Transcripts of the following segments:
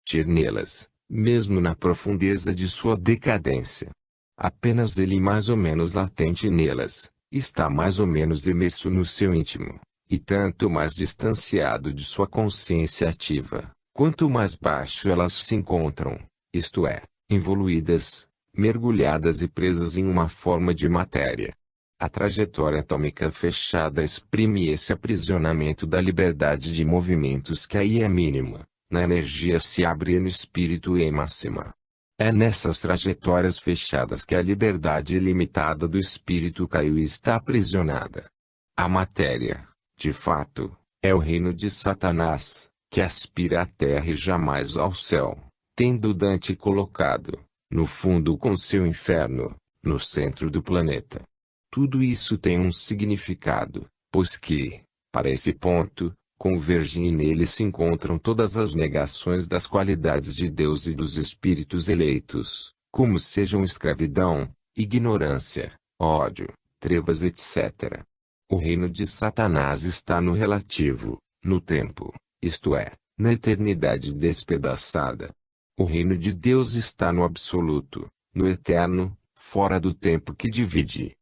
existir nelas, mesmo na profundeza de sua decadência. Apenas ele mais ou menos latente nelas, está mais ou menos imerso no seu íntimo, e tanto mais distanciado de sua consciência ativa, quanto mais baixo elas se encontram, isto é, involuídas, mergulhadas e presas em uma forma de matéria. A trajetória atômica fechada exprime esse aprisionamento da liberdade de movimentos que aí é mínima, na energia se abre e no espírito é máxima. É nessas trajetórias fechadas que a liberdade ilimitada do espírito caiu e está aprisionada. A matéria, de fato, é o reino de Satanás, que aspira à terra e jamais ao céu, tendo Dante colocado, no fundo com seu inferno, no centro do planeta. Tudo isso tem um significado, pois que, para esse ponto, convergem e nele se encontram todas as negações das qualidades de Deus e dos espíritos eleitos, como sejam escravidão, ignorância, ódio, trevas etc. O reino de Satanás está no relativo, no tempo, isto é, na eternidade despedaçada. O reino de Deus está no absoluto, no eterno, fora do tempo que divide.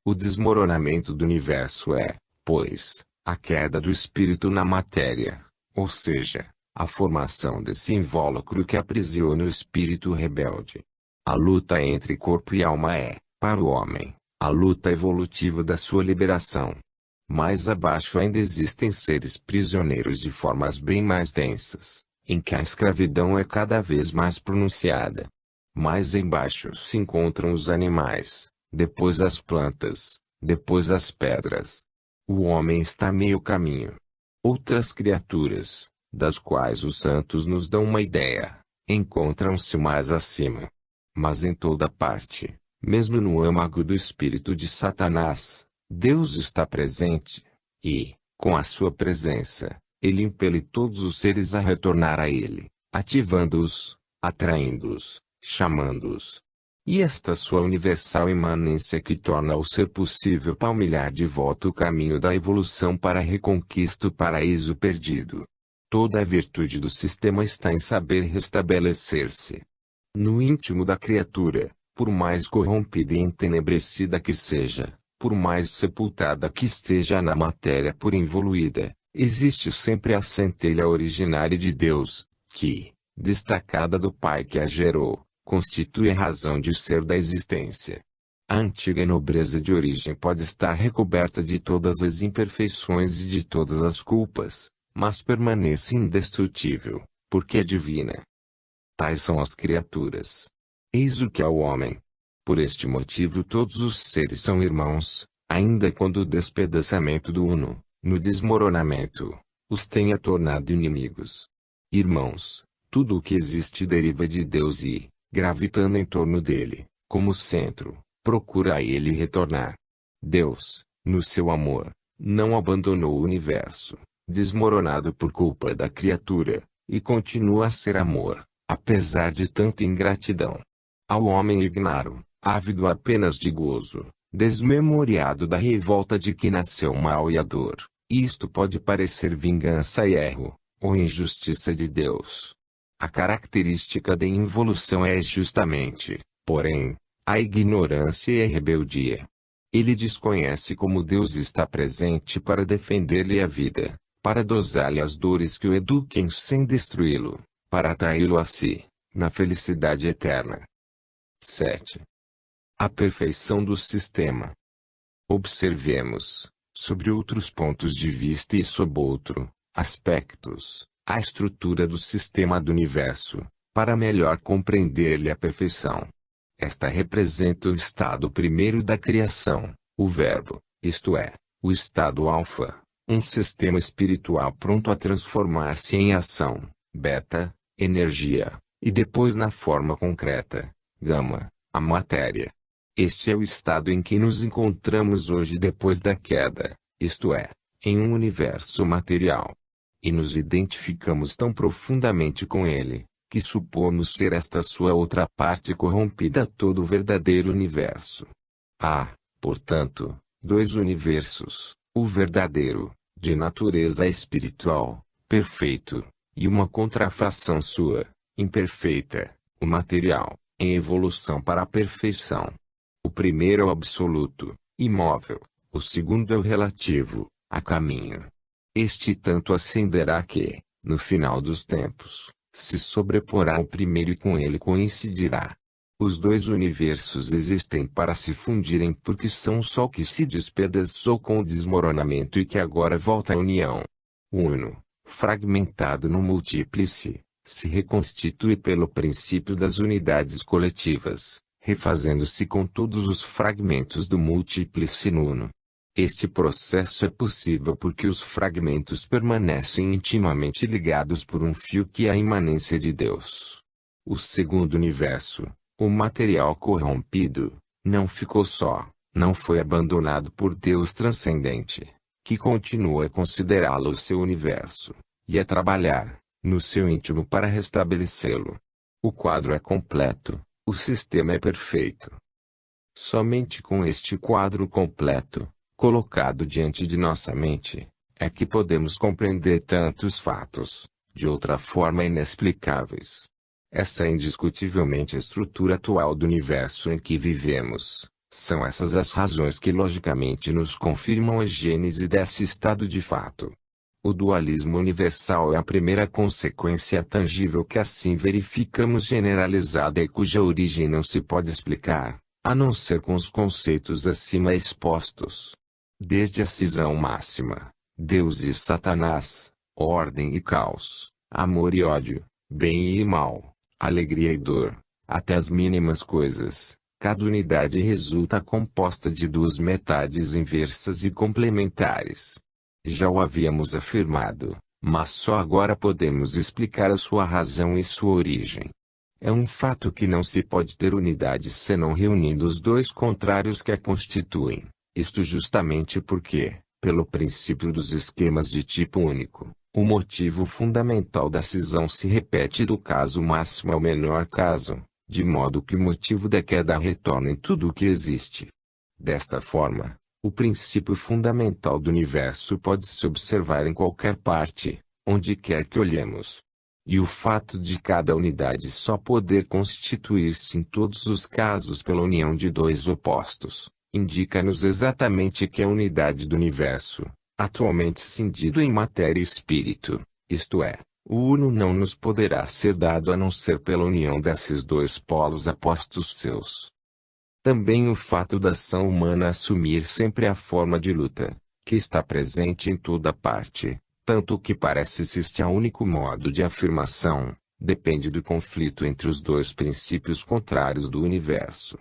O desmoronamento do universo é, pois, a queda do espírito na matéria, ou seja, a formação desse invólucro que aprisiona o espírito rebelde. A luta entre corpo e alma é, para o homem, a luta evolutiva da sua liberação. Mais abaixo ainda existem seres prisioneiros de formas bem mais densas, em que a escravidão é cada vez mais pronunciada. Mais embaixo se encontram os animais, depois as plantas, depois as pedras. O homem está a meio caminho. Outras criaturas, das quais os santos nos dão uma ideia, encontram-se mais acima. Mas em toda parte, mesmo no âmago do espírito de Satanás, Deus está presente, e, com a sua presença, ele impele todos os seres a retornar a ele, ativando-os, atraindo-os, chamando-os. E esta sua universal imanência que torna ao ser possível palmilhar de volta o caminho da evolução para a reconquista do paraíso perdido. Toda a virtude do sistema está em saber restabelecer-se. No íntimo da criatura, por mais corrompida e entenebrecida que seja, por mais sepultada que esteja na matéria por involuída, existe sempre a centelha originária de Deus, que, destacada do Pai que a gerou, constitui a razão de ser da existência. A antiga nobreza de origem pode estar recoberta de todas as imperfeições e de todas as culpas, mas permanece indestrutível, porque é divina. Tais são as criaturas. Eis o que é o homem. Por este motivo todos os seres são irmãos, ainda quando o despedaçamento do uno, no desmoronamento, os tenha tornado inimigos. Irmãos, tudo o que existe deriva de Deus e, gravitando em torno dele, como centro, procura a ele retornar. Deus, no seu amor, não abandonou o universo, desmoronado por culpa da criatura, e continua a ser amor, apesar de tanta ingratidão. Ao homem ignaro, ávido apenas de gozo, desmemoriado da revolta de que nasceu o mal e a dor, isto pode parecer vingança e erro, ou injustiça de Deus. A característica da involução é justamente, porém, a ignorância e a rebeldia. Ele desconhece como Deus está presente para defender-lhe a vida, para dosar-lhe as dores que o eduquem sem destruí-lo, para atraí-lo a si, na felicidade eterna. 7. A perfeição do sistema. Observemos, sobre outros pontos de vista e sob outro, aspectos, a estrutura do sistema do universo, para melhor compreender-lhe a perfeição. Esta representa o estado primeiro da criação, o verbo, isto é, o estado alfa, um sistema espiritual pronto a transformar-se em ação, beta, energia, e depois na forma concreta, gama, a matéria. Este é o estado em que nos encontramos hoje depois da queda, isto é, em um universo material. E nos identificamos tão profundamente com ele, que supomos ser esta sua outra parte corrompida todo o verdadeiro universo. Há, portanto, dois universos, o verdadeiro, de natureza espiritual, perfeito, e uma contrafação sua, imperfeita, o material, em evolução para a perfeição. O primeiro é o absoluto, imóvel, o segundo é o relativo, a caminho. Este tanto ascenderá que, no final dos tempos, se sobreporá ao primeiro e com ele coincidirá. Os dois universos existem para se fundirem porque são um só que se despedaçou com o desmoronamento e que agora volta à união. O uno, fragmentado no múltiplice, se reconstitui pelo princípio das unidades coletivas, refazendo-se com todos os fragmentos do múltiplice no uno. Este processo é possível porque os fragmentos permanecem intimamente ligados por um fio que é a imanência de Deus. O segundo universo, o material corrompido, não ficou só, não foi abandonado por Deus transcendente, que continua a considerá-lo o seu universo, e a trabalhar, no seu íntimo para restabelecê-lo. O quadro é completo, o sistema é perfeito. Somente com este quadro completo, colocado diante de nossa mente, é que podemos compreender tantos fatos, de outra forma inexplicáveis. Essa é indiscutivelmente a estrutura atual do universo em que vivemos. São essas as razões que logicamente nos confirmam a gênese desse estado de fato. O dualismo universal é a primeira consequência tangível que assim verificamos generalizada e cuja origem não se pode explicar, a não ser com os conceitos acima expostos. Desde a cisão máxima, Deus e Satanás, ordem e caos, amor e ódio, bem e mal, alegria e dor, até as mínimas coisas, cada unidade resulta composta de duas metades inversas e complementares. Já o havíamos afirmado, mas só agora podemos explicar a sua razão e sua origem. É um fato que não se pode ter unidade senão reunindo os dois contrários que a constituem. Isto justamente porque, pelo princípio dos esquemas de tipo único, o motivo fundamental da cisão se repete do caso máximo ao menor caso, de modo que o motivo da queda retorna em tudo o que existe. Desta forma, o princípio fundamental do universo pode se observar em qualquer parte, onde quer que olhemos. E o fato de cada unidade só poder constituir-se em todos os casos pela união de dois opostos, indica-nos exatamente que a unidade do universo, atualmente cindido em matéria e espírito, isto é, o uno não nos poderá ser dado a não ser pela união desses dois polos apostos seus. Também o fato da ação humana assumir sempre a forma de luta, que está presente em toda parte, tanto que parece existir um único modo de afirmação, depende do conflito entre os dois princípios contrários do universo.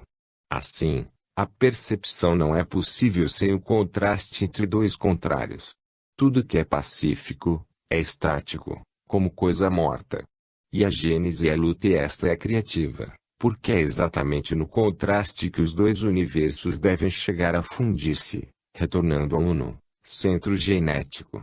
Assim, a percepção não é possível sem o contraste entre dois contrários. Tudo que é pacífico, é estático, como coisa morta. E a gênese é luta e esta é criativa, porque é exatamente no contraste que os dois universos devem chegar a fundir-se, retornando ao uno, centro genético.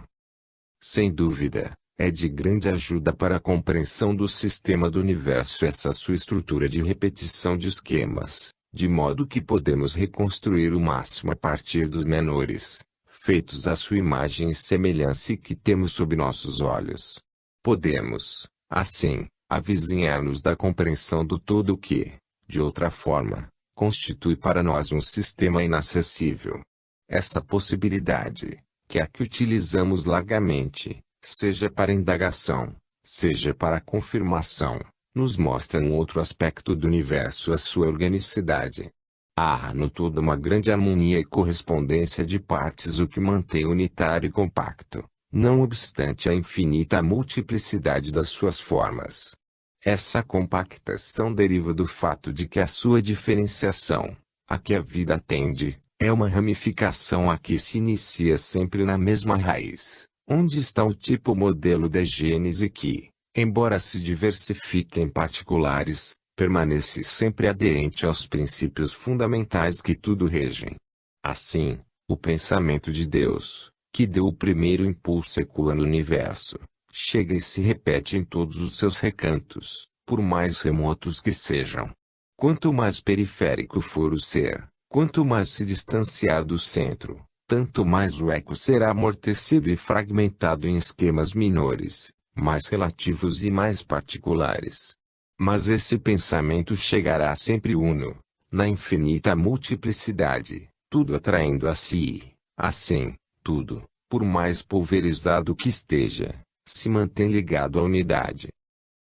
Sem dúvida, é de grande ajuda para a compreensão do sistema do universo essa sua estrutura de repetição de esquemas, de modo que podemos reconstruir o máximo a partir dos menores, feitos à sua imagem e semelhança e que temos sob nossos olhos. Podemos, assim, avizinhar-nos da compreensão do todo o que, de outra forma, constitui para nós um sistema inacessível. Essa possibilidade, que é a que utilizamos largamente, seja para indagação, seja para confirmação, nos mostra um outro aspecto do universo, a sua organicidade. Há no todo uma grande harmonia e correspondência de partes, o que mantém unitário e compacto, não obstante a infinita multiplicidade das suas formas. Essa compactação deriva do fato de que a sua diferenciação, a que a vida tende, é uma ramificação a que se inicia sempre na mesma raiz, onde está o tipo modelo da gênese que, embora se diversifique em particulares, permanece sempre aderente aos princípios fundamentais que tudo regem. Assim, o pensamento de Deus, que deu o primeiro impulso ecoa no universo, chega e se repete em todos os seus recantos, por mais remotos que sejam. Quanto mais periférico for o ser, quanto mais se distanciar do centro, tanto mais o eco será amortecido e fragmentado em esquemas menores, mais relativos e mais particulares. Mas esse pensamento chegará sempre uno, na infinita multiplicidade, tudo atraindo a si. Assim, tudo, por mais pulverizado que esteja, se mantém ligado à unidade.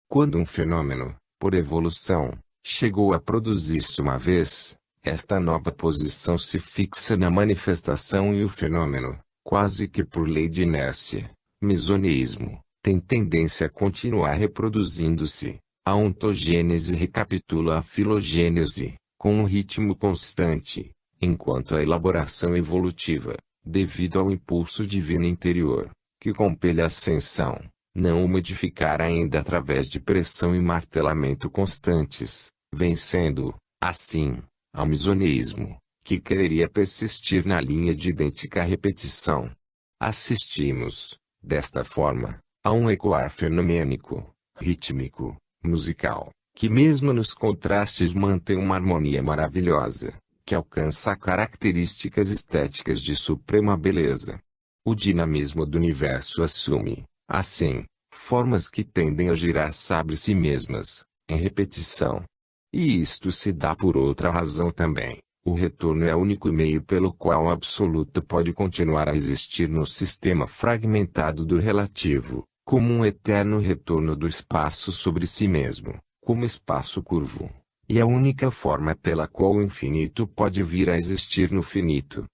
Quando um fenômeno, por evolução, chegou a produzir-se uma vez, esta nova posição se fixa na manifestação e o fenômeno, quase que por lei de inércia, mesoneísmo, tem tendência a continuar reproduzindo-se. A ontogênese recapitula a filogênese, com um ritmo constante, enquanto a elaboração evolutiva, devido ao impulso divino interior, que compele a ascensão, não o modificar ainda através de pressão e martelamento constantes, vencendo, assim, ao mesoneísmo, que quereria persistir na linha de idêntica repetição. Assistimos, desta forma, a um ecoar fenomênico, rítmico, musical, que mesmo nos contrastes mantém uma harmonia maravilhosa, que alcança características estéticas de suprema beleza. O dinamismo do universo assume, assim, formas que tendem a girar sobre si mesmas, em repetição. E isto se dá por outra razão também. O retorno é o único meio pelo qual o absoluto pode continuar a existir no sistema fragmentado do relativo, como um eterno retorno do espaço sobre si mesmo, como espaço curvo. E a única forma pela qual o infinito pode vir a existir no finito.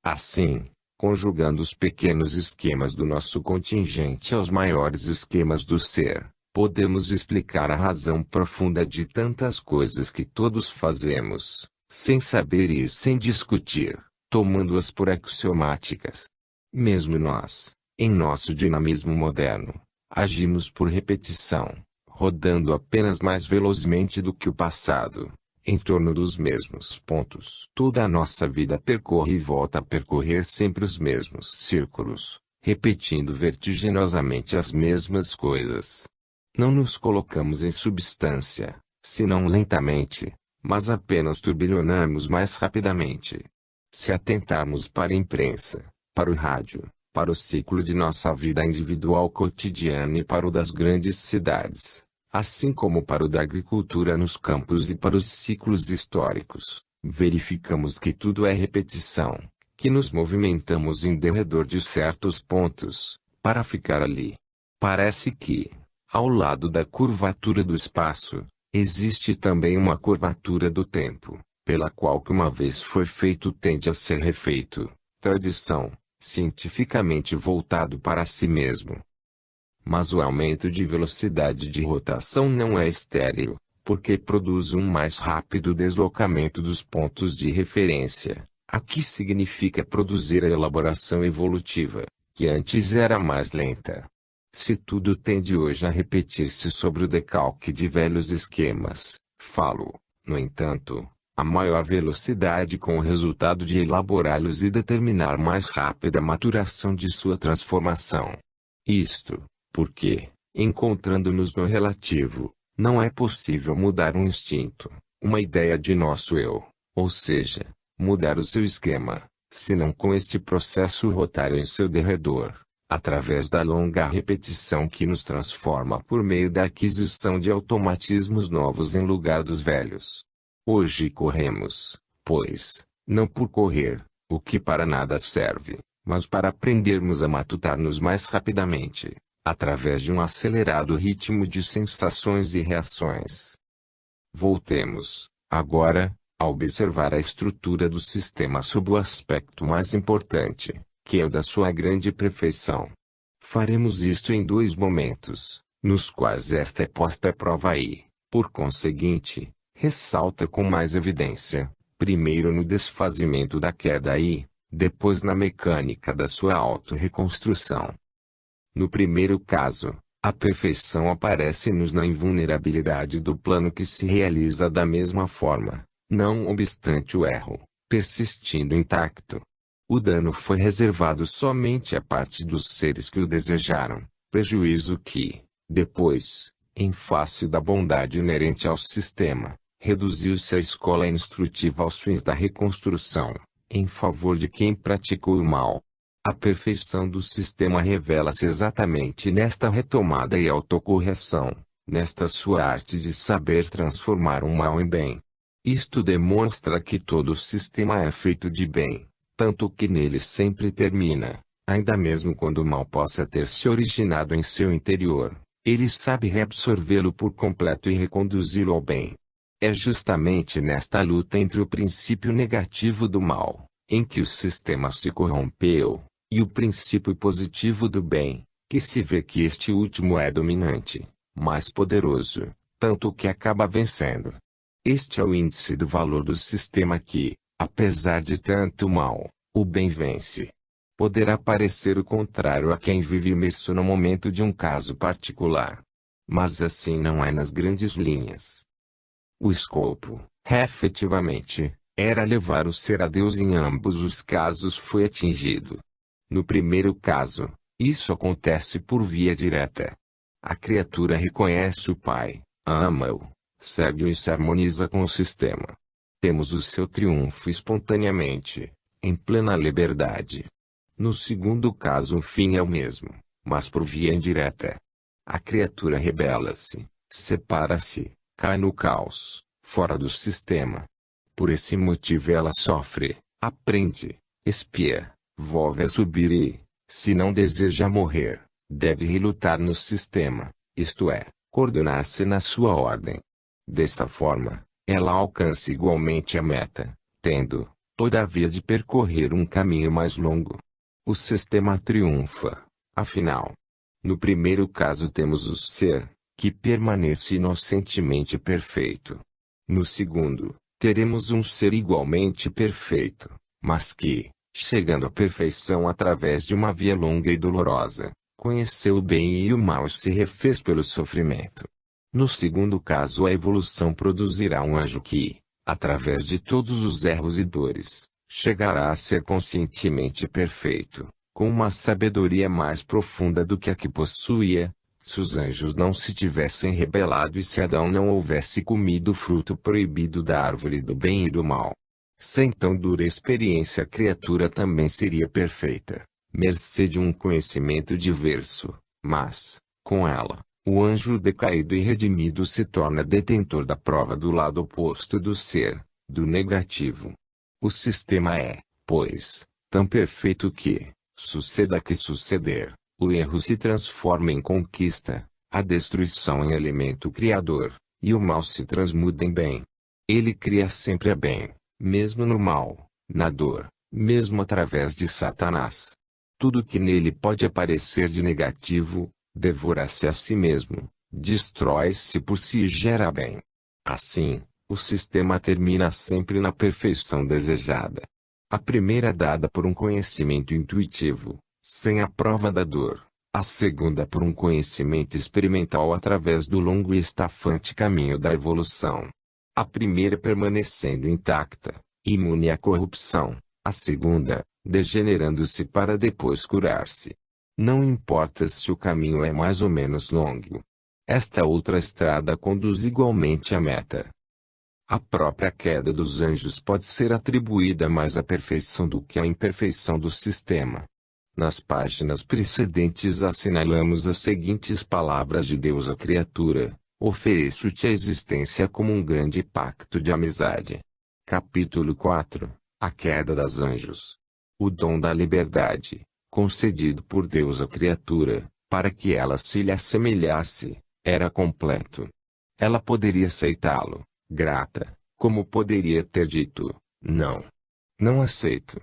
Assim, conjugando os pequenos esquemas do nosso contingente aos maiores esquemas do ser, podemos explicar a razão profunda de tantas coisas que todos fazemos, sem saber e sem discutir, tomando-as por axiomáticas. Mesmo nós, em nosso dinamismo moderno, agimos por repetição, rodando apenas mais velozmente do que o passado, em torno dos mesmos pontos. Toda a nossa vida percorre e volta a percorrer sempre os mesmos círculos, repetindo vertiginosamente as mesmas coisas. Não nos colocamos em substância, senão lentamente, mas apenas turbilhonamos mais rapidamente. Se atentarmos para a imprensa, para o rádio, para o ciclo de nossa vida individual cotidiana e para o das grandes cidades, assim como para o da agricultura nos campos e para os ciclos históricos, verificamos que tudo é repetição, que nos movimentamos em derredor de certos pontos, para ficar ali. Parece que, ao lado da curvatura do espaço, existe também uma curvatura do tempo, pela qual que uma vez foi feito tende a ser refeito, tradição, cientificamente voltado para si mesmo. Mas o aumento de velocidade de rotação não é estéril, porque produz um mais rápido deslocamento dos pontos de referência. Aqui significa produzir a elaboração evolutiva, que antes era mais lenta. Se tudo tende hoje a repetir-se sobre o decalque de velhos esquemas, falo, no entanto, a maior velocidade com o resultado de elaborá-los e determinar mais rápida maturação de sua transformação. Isto, porque, encontrando-nos no relativo, não é possível mudar um instinto, uma ideia de nosso eu, ou seja, mudar o seu esquema, senão com este processo rotário em seu derredor, através da longa repetição que nos transforma por meio da aquisição de automatismos novos em lugar dos velhos. Hoje corremos, pois, não por correr, o que para nada serve, mas para aprendermos a matutar-nos mais rapidamente, através de um acelerado ritmo de sensações e reações. Voltemos, agora, a observar a estrutura do sistema sob o aspecto mais importante, que é o da sua grande perfeição. Faremos isto em dois momentos, nos quais esta é posta à prova e, por conseguinte, ressalta com mais evidência, primeiro no desfazimento da queda e, depois na mecânica da sua autorreconstrução. No primeiro caso, a perfeição aparece-nos na invulnerabilidade do plano que se realiza da mesma forma, não obstante o erro, persistindo intacto. O dano foi reservado somente à parte dos seres que o desejaram, prejuízo que, depois, em face da bondade inerente ao sistema, reduziu-se a escola instrutiva aos fins da reconstrução, em favor de quem praticou o mal. A perfeição do sistema revela-se exatamente nesta retomada e autocorreção, nesta sua arte de saber transformar o mal em bem. Isto demonstra que todo o sistema é feito de bem, tanto que nele sempre termina, ainda mesmo quando o mal possa ter se originado em seu interior, ele sabe reabsorvê-lo por completo e reconduzi-lo ao bem. É justamente nesta luta entre o princípio negativo do mal, em que o sistema se corrompeu, e o princípio positivo do bem, que se vê que este último é dominante, mais poderoso, tanto que acaba vencendo. Este é o índice do valor do sistema que, apesar de tanto mal, o bem vence. Poderá parecer o contrário a quem vive imerso no momento de um caso particular. Mas assim não é nas grandes linhas. O escopo, efetivamente, era levar o ser a Deus em ambos os casos foi atingido. No primeiro caso, isso acontece por via direta. A criatura reconhece o Pai, ama-o, segue-o e se harmoniza com o sistema. Temos o seu triunfo espontaneamente, em plena liberdade. No segundo caso o fim é o mesmo, mas por via indireta. A criatura rebela-se, separa-se, cai no caos, fora do sistema. Por esse motivo ela sofre, aprende, expia, volve a subir e, se não deseja morrer, deve relutar no sistema, isto é, coordenar-se na sua ordem. Dessa forma, ela alcança igualmente a meta, tendo, todavia, de percorrer um caminho mais longo. O sistema triunfa, afinal. No primeiro caso temos o ser, que permanece inocentemente perfeito. No segundo, teremos um ser igualmente perfeito, mas que, chegando à perfeição através de uma via longa e dolorosa, conheceu o bem e o mal e se refez pelo sofrimento. No segundo caso a evolução produzirá um anjo que, através de todos os erros e dores, chegará a ser conscientemente perfeito, com uma sabedoria mais profunda do que a que possuía, se os anjos não se tivessem rebelado e se Adão não houvesse comido o fruto proibido da árvore do bem e do mal. Sem tão dura experiência a criatura também seria perfeita, mercê de um conhecimento diverso, mas, com ela, o anjo decaído e redimido se torna detentor da prova do lado oposto do ser, do negativo. O sistema é, pois, tão perfeito que, suceda que suceder, o erro se transforma em conquista, a destruição em elemento criador, e o mal se transmuda em bem. Ele cria sempre a bem, mesmo no mal, na dor, mesmo através de Satanás. Tudo que nele pode aparecer de negativo, devora-se a si mesmo, destrói-se por si e gera bem. Assim, o sistema termina sempre na perfeição desejada. A primeira dada por um conhecimento intuitivo, sem a prova da dor. A segunda por um conhecimento experimental através do longo e estafante caminho da evolução. A primeira permanecendo intacta, imune à corrupção. A segunda, degenerando-se para depois curar-se. Não importa se o caminho é mais ou menos longo. Esta outra estrada conduz igualmente à meta. A própria queda dos anjos pode ser atribuída mais à perfeição do que à imperfeição do sistema. Nas páginas precedentes assinalamos as seguintes palavras de Deus à criatura: ofereço-te a existência como um grande pacto de amizade. Capítulo 4 A queda dos anjos. O dom da liberdade, concedido por Deus à criatura, para que ela se lhe assemelhasse, era completo. Ela poderia aceitá-lo, grata, como poderia ter dito: não. Não aceito.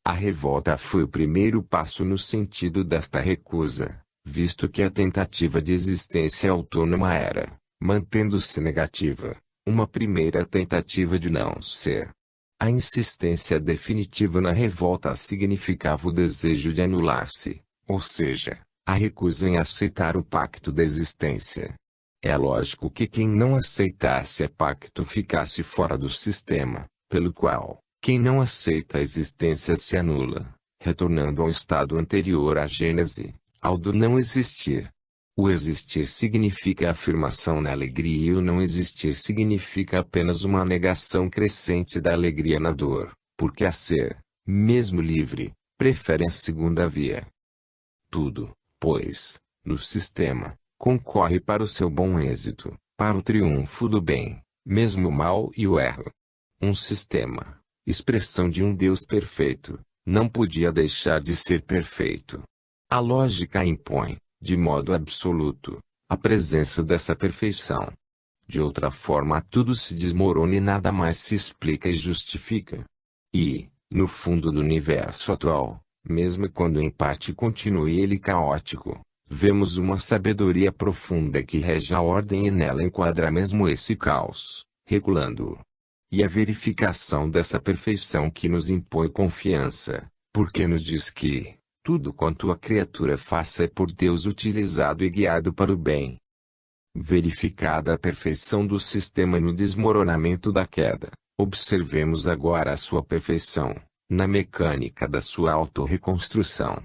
A revolta foi o primeiro passo no sentido desta recusa, visto que a tentativa de existência autônoma era, mantendo-se negativa, uma primeira tentativa de não ser. A insistência definitiva na revolta significava o desejo de anular-se, ou seja, a recusa em aceitar o pacto da existência. É lógico que quem não aceitasse o pacto ficasse fora do sistema, pelo qual, quem não aceita a existência se anula, retornando ao estado anterior à gênese, ao do não existir. O existir significa a afirmação na alegria e o não existir significa apenas uma negação crescente da alegria na dor, porque a ser, mesmo livre, preferem a segunda via. Tudo, pois, no sistema, concorre para o seu bom êxito, para o triunfo do bem, mesmo o mal e o erro. Um sistema, expressão de um Deus perfeito, não podia deixar de ser perfeito. A lógica impõe, de modo absoluto, a presença dessa perfeição. De outra forma tudo se desmorona e nada mais se explica e justifica. E, no fundo do universo atual, mesmo quando em parte continue ele caótico, vemos uma sabedoria profunda que rege a ordem e nela enquadra mesmo esse caos, regulando-o. E a verificação dessa perfeição que nos impõe confiança, porque nos diz que tudo quanto a criatura faça é por Deus utilizado e guiado para o bem. Verificada a perfeição do sistema no desmoronamento da queda, observemos agora a sua perfeição, na mecânica da sua autorreconstrução.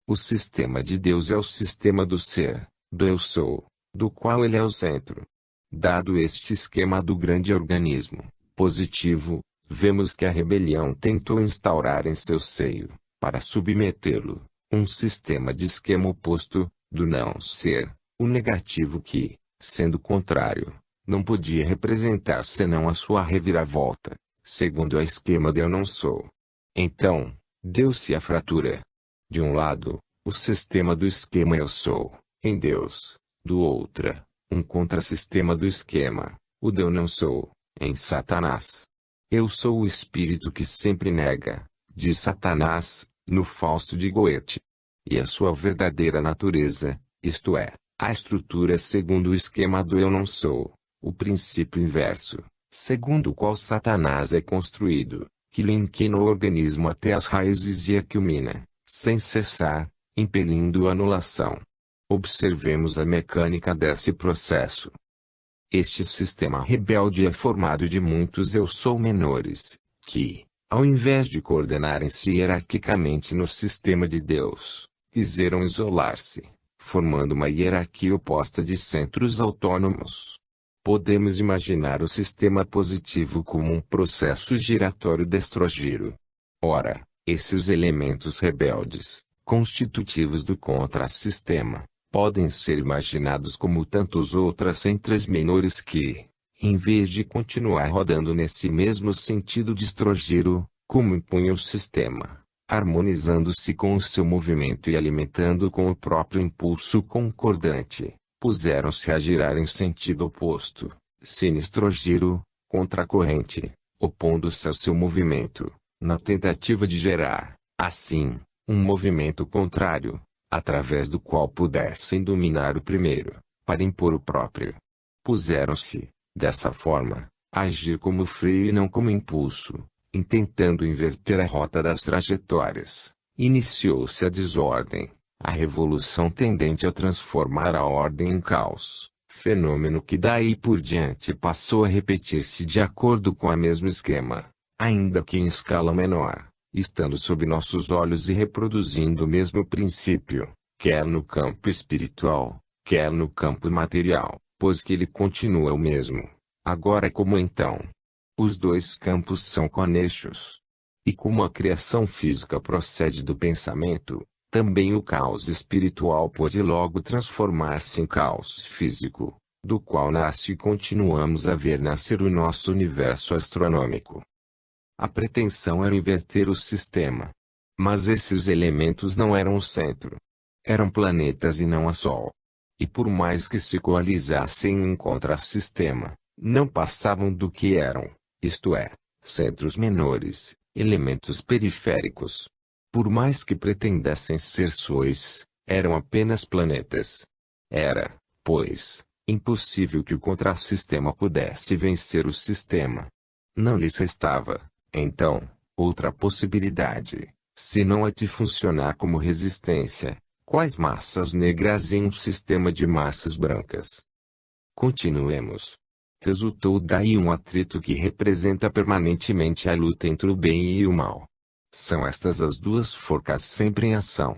O sistema de Deus é o sistema do ser, do eu sou, do qual ele é o centro. Dado este esquema do grande organismo positivo, vemos que a rebelião tentou instaurar em seu seio, para submetê-lo, um sistema de esquema oposto, do não ser, o negativo que, sendo contrário, não podia representar senão a sua reviravolta, segundo o esquema de eu não sou. Então, deu-se a fratura. De um lado, o sistema do esquema eu sou, em Deus; do outra, um contrassistema do esquema, o de eu não sou, em Satanás. Eu sou o espírito que sempre nega, diz Satanás, no Fausto de Goethe. E a sua verdadeira natureza, isto é, a estrutura segundo o esquema do eu não sou, o princípio inverso, segundo o qual Satanás é construído, que lhe inquina o organismo até as raízes e aquilmina, sem cessar, impelindo a anulação. Observemos a mecânica desse processo. Este sistema rebelde é formado de muitos eu sou menores, que, ao invés de coordenarem-se hierarquicamente no sistema de Deus, quiseram isolar-se, formando uma hierarquia oposta de centros autônomos. Podemos imaginar o sistema positivo como um processo giratório destrogiro. Ora, esses elementos rebeldes, constitutivos do contrassistema, podem ser imaginados como tantos outros centros menores que, em vez de continuar rodando nesse mesmo sentido destrogiro, como impunha o sistema, harmonizando-se com o seu movimento e alimentando com o próprio impulso concordante, puseram-se a girar em sentido oposto, sinistrogiro, contracorrente, opondo-se ao seu movimento, na tentativa de gerar, assim, um movimento contrário, através do qual pudessem dominar o primeiro, para impor o próprio. Puseram-se, dessa forma, a agir como freio e não como impulso, intentando inverter a rota das trajetórias. Iniciou-se a desordem, a revolução tendente a transformar a ordem em caos, fenômeno que daí por diante passou a repetir-se de acordo com o mesmo esquema, ainda que em escala menor, estando sob nossos olhos e reproduzindo o mesmo princípio, quer no campo espiritual, quer no campo material, pois que ele continua o mesmo, agora como então. Os dois campos são conexos. E como a criação física procede do pensamento, também o caos espiritual pode logo transformar-se em caos físico, do qual nasce e continuamos a ver nascer o nosso universo astronômico. A pretensão era inverter o sistema. Mas esses elementos não eram o centro. Eram planetas e não a Sol. E por mais que se coalizassem em um contrassistema, não passavam do que eram, isto é, centros menores, elementos periféricos. Por mais que pretendessem ser sóis, eram apenas planetas. Era, pois, impossível que o contrassistema pudesse vencer o sistema. Não lhes restava, então, outra possibilidade, senão a de funcionar como resistência, quais massas negras em um sistema de massas brancas. Continuemos. Resultou daí um atrito que representa permanentemente a luta entre o bem e o mal. São estas as duas forcas sempre em ação.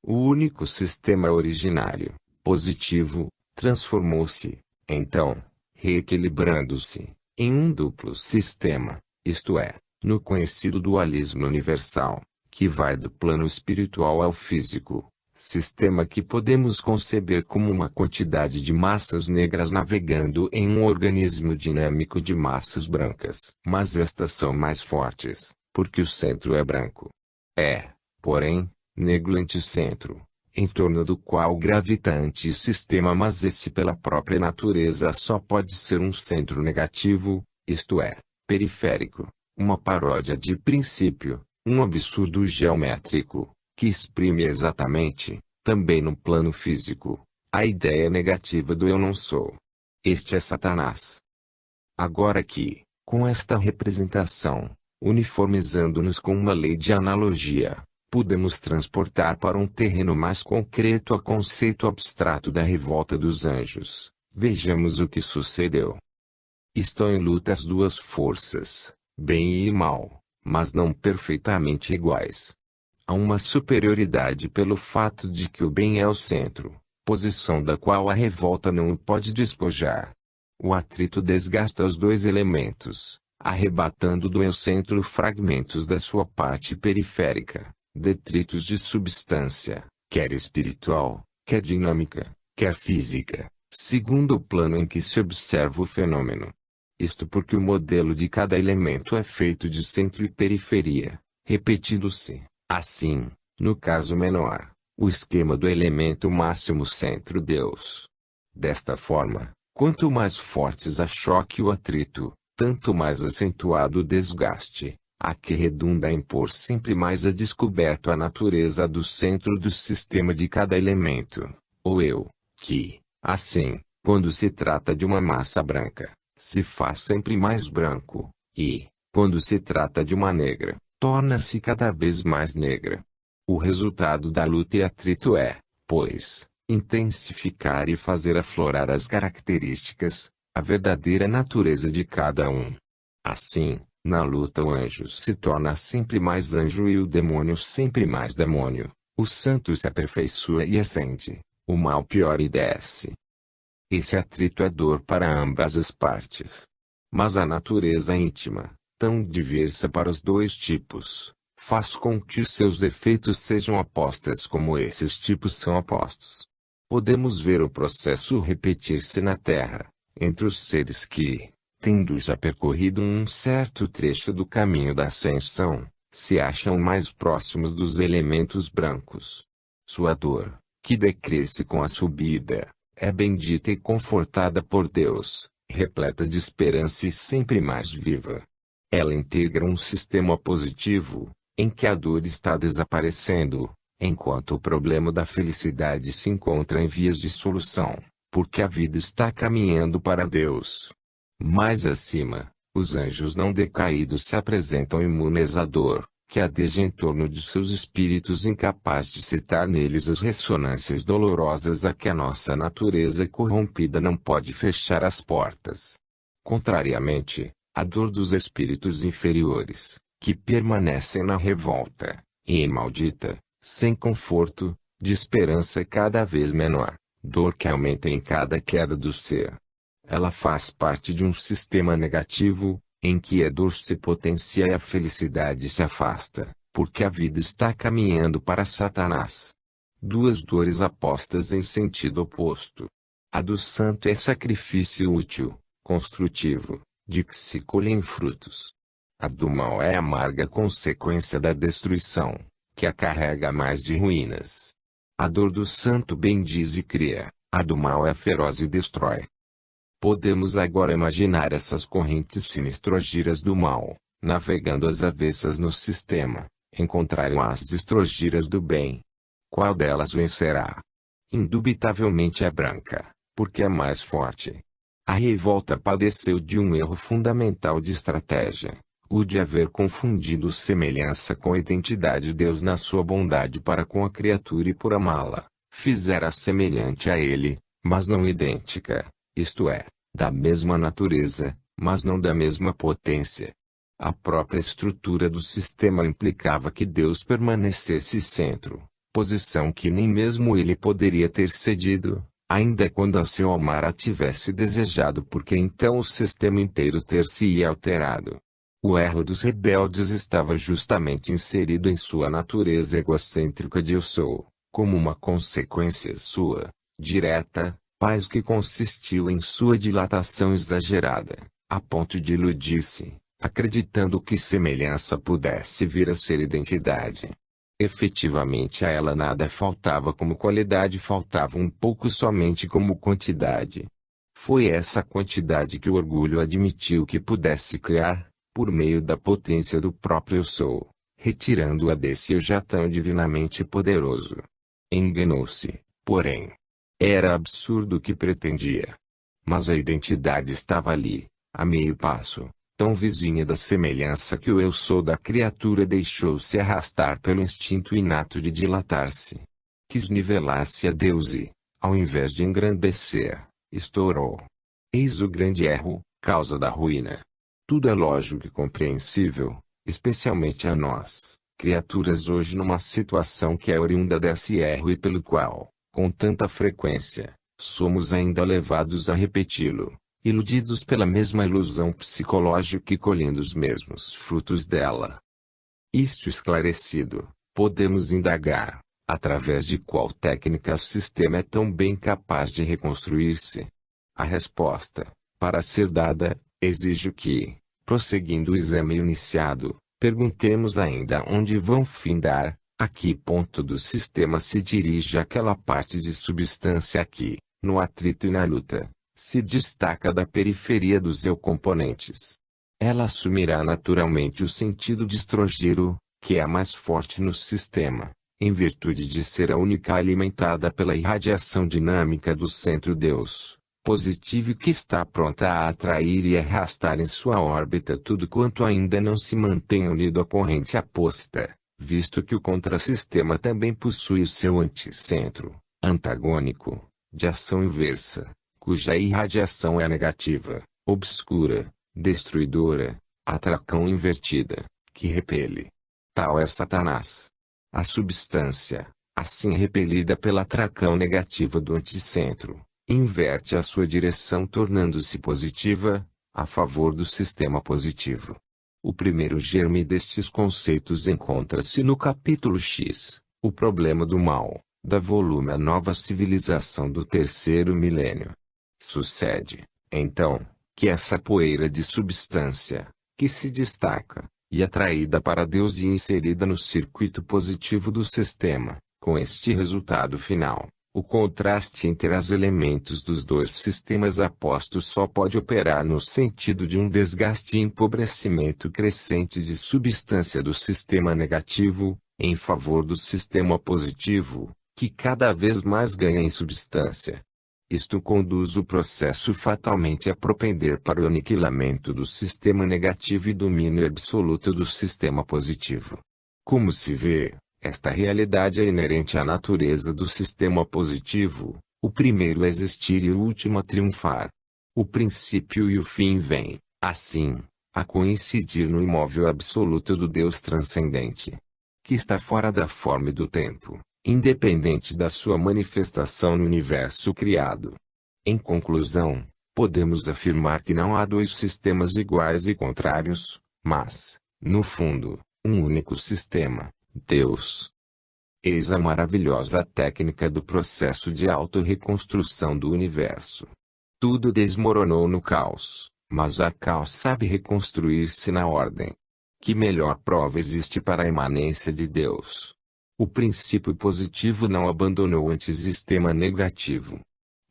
O único sistema originário, positivo, transformou-se, então, reequilibrando-se, em um duplo sistema, isto é, no conhecido dualismo universal, que vai do plano espiritual ao físico, sistema que podemos conceber como uma quantidade de massas negras navegando em um organismo dinâmico de massas brancas. Mas estas são mais fortes, porque o centro é branco. É, porém, negro anticentro, em torno do qual gravita antissistema, mas esse pela própria natureza só pode ser um centro negativo, isto é, periférico, uma paródia de princípio, um absurdo geométrico, que exprime exatamente, também no plano físico, a ideia negativa do eu não sou. Este é Satanás. Agora que, com esta representação, uniformizando-nos com uma lei de analogia, podemos transportar para um terreno mais concreto o conceito abstrato da revolta dos anjos. Vejamos o que sucedeu. Estão em luta as duas forças, bem e mal, mas não perfeitamente iguais. Há uma superioridade pelo fato de que o bem é o centro, posição da qual a revolta não o pode despojar. O atrito desgasta os dois elementos, arrebatando do eu centro fragmentos da sua parte periférica, detritos de substância, quer espiritual, quer dinâmica, quer física, segundo o plano em que se observa o fenômeno. Isto porque o modelo de cada elemento é feito de centro e periferia, repetindo-se, assim, no caso menor, o esquema do elemento máximo centro-Deus. Desta forma, quanto mais fortes a choque e o atrito, tanto mais acentuado o desgaste, a que redunda em pôr sempre mais a descoberto a natureza do centro do sistema de cada elemento, ou eu, que, assim, quando se trata de uma massa branca, se faz sempre mais branco, e, quando se trata de uma negra, torna-se cada vez mais negra. O resultado da luta e atrito é, pois, intensificar e fazer aflorar as características, a verdadeira natureza de cada um. Assim, na luta o anjo se torna sempre mais anjo e o demônio sempre mais demônio, o santo se aperfeiçoa e ascende, o mal piora e desce. Esse atrito é dor para ambas as partes. Mas a natureza íntima, tão diversa para os dois tipos, faz com que os seus efeitos sejam opostos como esses tipos são opostos. Podemos ver o processo repetir-se na Terra, entre os seres que, tendo já percorrido um certo trecho do caminho da ascensão, se acham mais próximos dos elementos brancos. Sua dor, que decresce com a subida, é bendita e confortada por Deus, repleta de esperança e sempre mais viva. Ela integra um sistema positivo, em que a dor está desaparecendo, enquanto o problema da felicidade se encontra em vias de solução, porque a vida está caminhando para Deus. Mais acima, os anjos não decaídos se apresentam imunes à dor, que adeja em torno de seus espíritos incapazes de citar neles as ressonâncias dolorosas a que a nossa natureza corrompida não pode fechar as portas. Contrariamente, a dor dos espíritos inferiores, que permanecem na revolta, e maldita, sem conforto, de esperança cada vez menor, dor que aumenta em cada queda do ser. Ela faz parte de um sistema negativo, em que a dor se potencia e a felicidade se afasta, porque a vida está caminhando para Satanás. Duas dores apostas em sentido oposto. A do santo é sacrifício útil, construtivo, de que se colhem frutos. A do mal é amarga consequência da destruição, que a carrega mais de ruínas. A dor do santo bendiz e cria, a do mal é feroz e destrói. Podemos agora imaginar essas correntes sinistrógiras do mal, navegando às avessas no sistema, encontrarem as destrógiras do bem. Qual delas vencerá? Indubitavelmente a branca, porque é mais forte. A revolta padeceu de um erro fundamental de estratégia, o de haver confundido semelhança com identidade de Deus na sua bondade para com a criatura e por amá-la, fizera semelhante a ele, mas não idêntica. Isto é, da mesma natureza, mas não da mesma potência. A própria estrutura do sistema implicava que Deus permanecesse centro, posição que nem mesmo ele poderia ter cedido, ainda quando a seu amar a tivesse desejado, porque então o sistema inteiro ter-se-ia alterado. O erro dos rebeldes estava justamente inserido em sua natureza egocêntrica de eu sou, como uma consequência sua, direta, paz que consistiu em sua dilatação exagerada, a ponto de iludir-se, acreditando que semelhança pudesse vir a ser identidade. Efetivamente a ela nada faltava como qualidade, faltava um pouco somente como quantidade. Foi essa quantidade que o orgulho admitiu que pudesse criar, por meio da potência do próprio eu sou, retirando-a desse eu já tão divinamente poderoso. Enganou-se, porém. Era absurdo o que pretendia. Mas a identidade estava ali, a meio passo, tão vizinha da semelhança que o eu sou da criatura deixou-se arrastar pelo instinto inato de dilatar-se. Quis nivelar-se a Deus e, ao invés de engrandecer, estourou. Eis o grande erro, causa da ruína. Tudo é lógico e compreensível, especialmente a nós, criaturas hoje numa situação que é oriunda desse erro e pelo qual, com tanta frequência, somos ainda levados a repeti-lo, iludidos pela mesma ilusão psicológica e colhendo os mesmos frutos dela. Isto esclarecido, podemos indagar, através de qual técnica o sistema é tão bem capaz de reconstruir-se. A resposta, para ser dada, exige que, prosseguindo o exame iniciado, perguntemos ainda onde vão findar, a que ponto do sistema se dirige aquela parte de substância que, no atrito e na luta, se destaca da periferia dos eu componentes. Ela assumirá naturalmente o sentido de estrogiro, que é a mais forte no sistema, em virtude de ser a única alimentada pela irradiação dinâmica do centro Deus, positivo e que está pronta a atrair e arrastar em sua órbita tudo quanto ainda não se mantém unido à corrente aposta, visto que o contrassistema também possui o seu anticentro, antagônico, de ação inversa, cuja irradiação é negativa, obscura, destruidora, atracão invertida, que repele. Tal é Satanás. A substância, assim repelida pela atracão negativa do anticentro, inverte a sua direção tornando-se positiva, a favor do sistema positivo. O primeiro germe destes conceitos encontra-se no capítulo X, o problema do mal, da volume A Nova Civilização do Terceiro Milênio. Sucede, então, que essa poeira de substância, que se destaca, e atraída para Deus e inserida no circuito positivo do sistema, com este resultado final, o contraste entre os elementos dos dois sistemas apostos só pode operar no sentido de um desgaste e empobrecimento crescente de substância do sistema negativo, em favor do sistema positivo, que cada vez mais ganha em substância. Isto conduz o processo fatalmente a propender para o aniquilamento do sistema negativo e domínio absoluto do sistema positivo. Como se vê, esta realidade é inerente à natureza do sistema positivo, o primeiro a existir e o último a triunfar. O princípio e o fim vêm, assim, a coincidir no imóvel absoluto do Deus transcendente, que está fora da forma e do tempo, independente da sua manifestação no universo criado. Em conclusão, podemos afirmar que não há dois sistemas iguais e contrários, mas, no fundo, um único sistema, Deus. Eis a maravilhosa técnica do processo de autorreconstrução do universo. Tudo desmoronou no caos, mas o caos sabe reconstruir-se na ordem. Que melhor prova existe para a imanência de Deus? O princípio positivo não abandonou o antissistema negativo.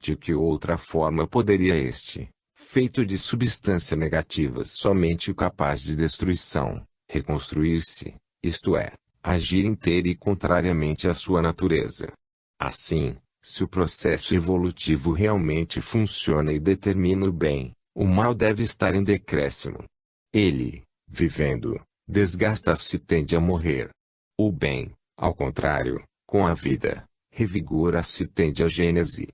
De que outra forma poderia este, feito de substância negativa somente o capaz de destruição, reconstruir-se, isto é, agir inteira e contrariamente à sua natureza? Assim, se o processo evolutivo realmente funciona e determina o bem, o mal deve estar em decréscimo. Ele, vivendo, desgasta-se e tende a morrer. O bem, ao contrário, com a vida, revigora-se e tende à gênese.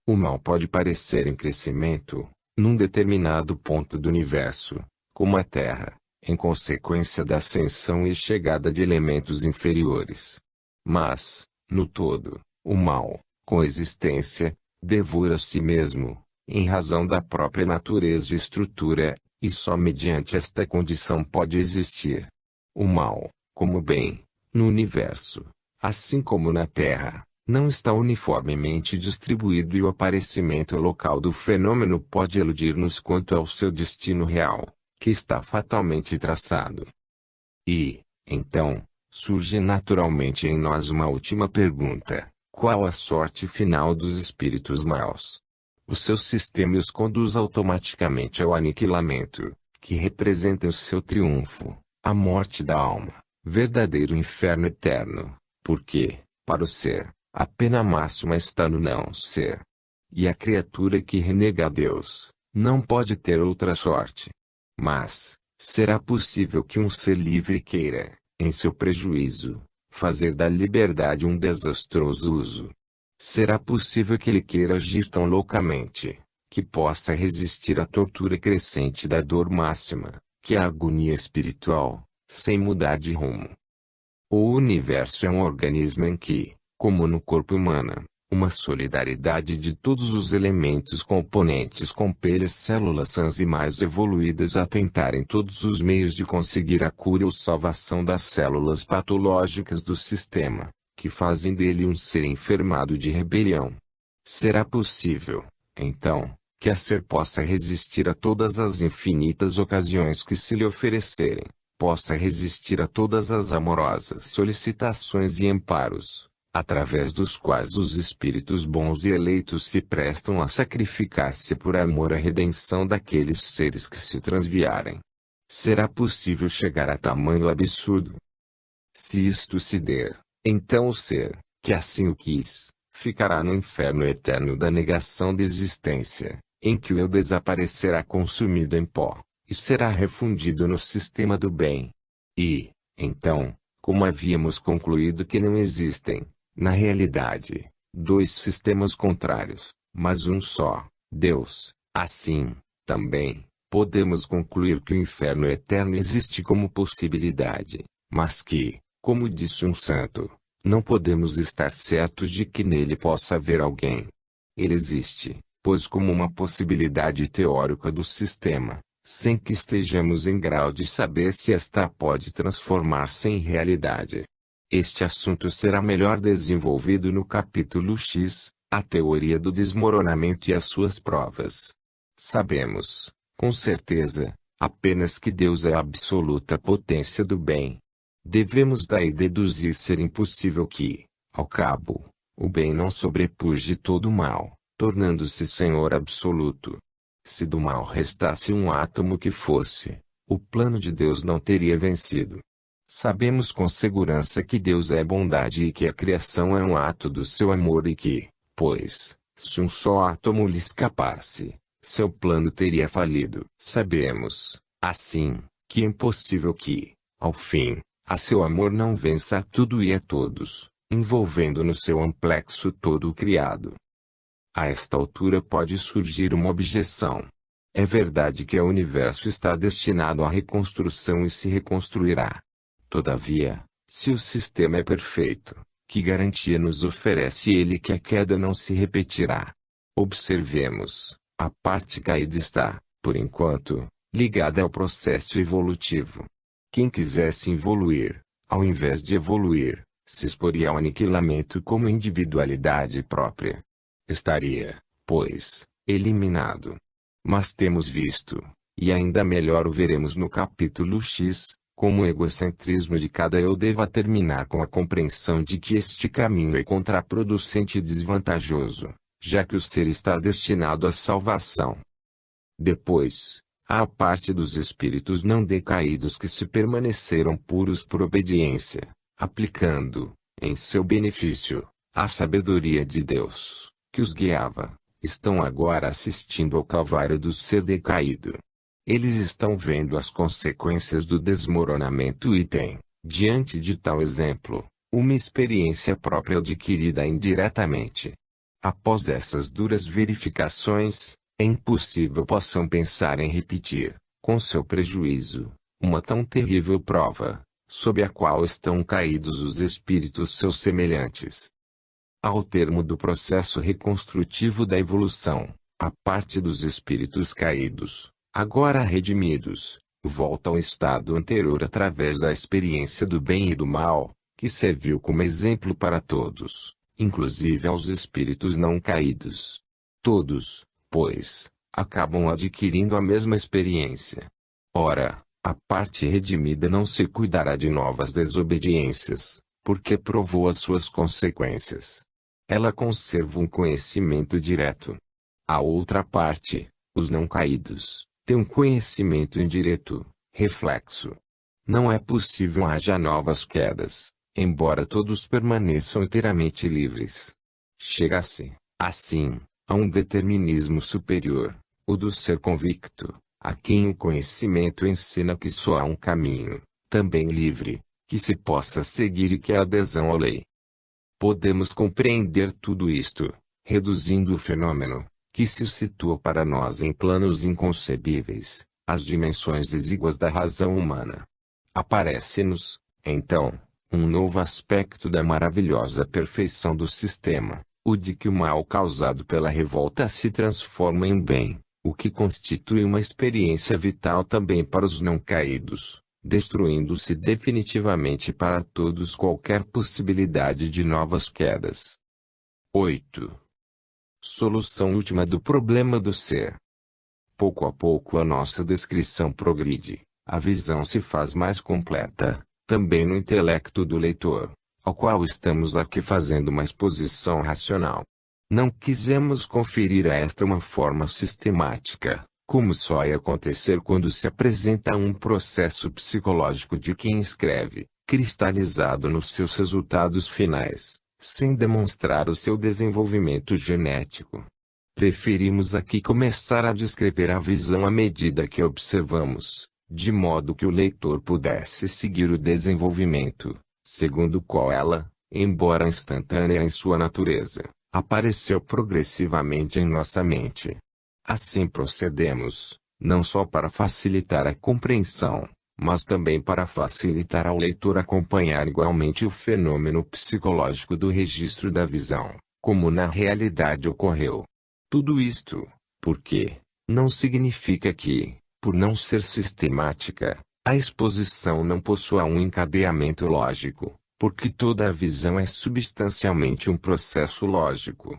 O mal pode parecer em crescimento, num determinado ponto do universo, como a Terra, em consequência da ascensão e chegada de elementos inferiores. Mas, no todo, o mal, com existência, devora a si mesmo, em razão da própria natureza e estrutura, e só mediante esta condição pode existir o mal, como bem, no universo, assim como na Terra, não está uniformemente distribuído e o aparecimento local do fenômeno pode iludir-nos quanto ao seu destino real, que está fatalmente traçado. E, então, surge naturalmente em nós uma última pergunta: qual a sorte final dos espíritos maus? O seu sistema os conduz automaticamente ao aniquilamento, que representa o seu triunfo, a morte da alma, verdadeiro inferno eterno, porque, para o ser, a pena máxima está no não ser. E a criatura que renega a Deus, não pode ter outra sorte. Mas, será possível que um ser livre queira, em seu prejuízo, fazer da liberdade um desastroso uso? Será possível que ele queira agir tão loucamente, que possa resistir à tortura crescente da dor máxima, que é a agonia espiritual, sem mudar de rumo? O universo é um organismo em que, como no corpo humano, uma solidariedade de todos os elementos componentes compele as células sãs e mais evoluídas a tentarem todos os meios de conseguir a cura ou salvação das células patológicas do sistema, que fazem dele um ser enfermado de rebelião. Será possível, então, que a ser possa resistir a todas as infinitas ocasiões que se lhe oferecerem, possa resistir a todas as amorosas solicitações e amparos, através dos quais os espíritos bons e eleitos se prestam a sacrificar-se por amor à redenção daqueles seres que se transviarem? Será possível chegar a tamanho absurdo? Se isto se der, então o ser, que assim o quis, ficará no inferno eterno da negação de existência, em que o eu desaparecerá consumido em pó, e será refundido no sistema do bem. E, então, como havíamos concluído que não existem, na realidade, dois sistemas contrários, mas um só, Deus, assim, também, podemos concluir que o inferno eterno existe como possibilidade, mas que, como disse um santo, não podemos estar certos de que nele possa haver alguém. Ele existe, pois como uma possibilidade teórica do sistema, sem que estejamos em grau de saber se esta pode transformar-se em realidade. Este assunto será melhor desenvolvido no capítulo X, a teoria do desmoronamento e as suas provas. Sabemos, com certeza, apenas que Deus é a absoluta potência do bem. Devemos daí deduzir ser impossível que, ao cabo, o bem não sobrepuje todo o mal, tornando-se Senhor absoluto. Se do mal restasse um átomo que fosse, o plano de Deus não teria vencido. Sabemos com segurança que Deus é bondade e que a criação é um ato do seu amor e que, pois, se um só átomo lhe escapasse, seu plano teria falido. Sabemos, assim, que é impossível que, ao fim, a seu amor não vença a tudo e a todos, envolvendo no seu amplexo todo o criado. A esta altura pode surgir uma objeção. É verdade que o universo está destinado à reconstrução e se reconstruirá. Todavia, se o sistema é perfeito, que garantia nos oferece ele que a queda não se repetirá? Observemos, a parte caída está, por enquanto, ligada ao processo evolutivo. Quem quisesse evoluir, ao invés de evoluir, se exporia ao aniquilamento como individualidade própria. Estaria, pois, eliminado. Mas temos visto, e ainda melhor o veremos no capítulo X, como o egocentrismo de cada eu deva terminar com a compreensão de que este caminho é contraproducente e desvantajoso, já que o ser está destinado à salvação. Depois, há a parte dos espíritos não decaídos que se permaneceram puros por obediência, aplicando, em seu benefício, a sabedoria de Deus, que os guiava, estão agora assistindo ao calvário do ser decaído. Eles estão vendo as consequências do desmoronamento e têm, diante de tal exemplo, uma experiência própria adquirida indiretamente. Após essas duras verificações, é impossível possam pensar em repetir, com seu prejuízo, uma tão terrível prova, sob a qual estão caídos os espíritos seus semelhantes. Ao termo do processo reconstrutivo da evolução, a parte dos espíritos caídos, Agora redimidos, volta ao estado anterior através da experiência do bem e do mal, que serviu como exemplo para todos, inclusive aos espíritos não caídos. Todos, pois, acabam adquirindo a mesma experiência. Ora, a parte redimida não se cuidará de novas desobediências, porque provou as suas consequências. Ela conserva um conhecimento direto. A outra parte, os não caídos, tem um conhecimento indireto, reflexo. Não é possível haja novas quedas, embora todos permaneçam inteiramente livres. Chega-se, assim, a um determinismo superior, o do ser convicto, a quem o conhecimento ensina que só há um caminho, também livre, que se possa seguir e que é a adesão à lei. Podemos compreender tudo isto, reduzindo o fenômeno, que se situa para nós em planos inconcebíveis, às dimensões exíguas da razão humana. Aparece-nos, então, um novo aspecto da maravilhosa perfeição do sistema, o de que o mal causado pela revolta se transforma em bem, o que constitui uma experiência vital também para os não caídos, destruindo-se definitivamente para todos qualquer possibilidade de novas quedas. 8. Solução última do problema do ser. Pouco a pouco a nossa descrição progride, a visão se faz mais completa, também no intelecto do leitor, ao qual estamos aqui fazendo uma exposição racional. Não quisemos conferir a esta uma forma sistemática, como só ia acontecer quando se apresenta um processo psicológico de quem escreve, cristalizado nos seus resultados finais, sem demonstrar o seu desenvolvimento genético. Preferimos aqui começar a descrever a visão à medida que observamos, de modo que o leitor pudesse seguir o desenvolvimento, segundo o qual ela, embora instantânea em sua natureza, apareceu progressivamente em nossa mente. Assim procedemos, não só para facilitar a compreensão, mas também para facilitar ao leitor acompanhar igualmente o fenômeno psicológico do registro da visão, como na realidade ocorreu. Tudo isto, porque, não significa que, por não ser sistemática, a exposição não possua um encadeamento lógico, porque toda a visão é substancialmente um processo lógico.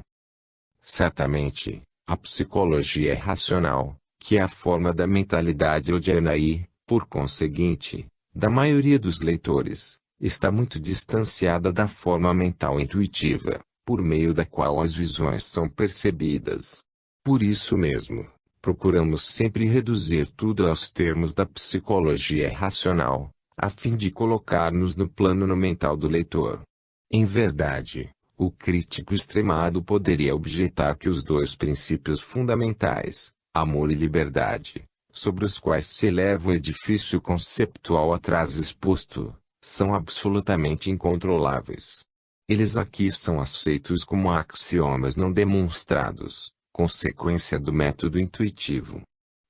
Certamente, a psicologia é racional, que é a forma da mentalidade odiana e, por conseguinte, da maioria dos leitores, está muito distanciada da forma mental intuitiva, por meio da qual as visões são percebidas. Por isso mesmo, procuramos sempre reduzir tudo aos termos da psicologia racional, a fim de colocar-nos no plano mental do leitor. Em verdade, o crítico extremado poderia objetar que os dois princípios fundamentais, amor e liberdade, sobre os quais se eleva o edifício conceptual atrás exposto, são absolutamente incontroláveis. Eles aqui são aceitos como axiomas não demonstrados, consequência do método intuitivo.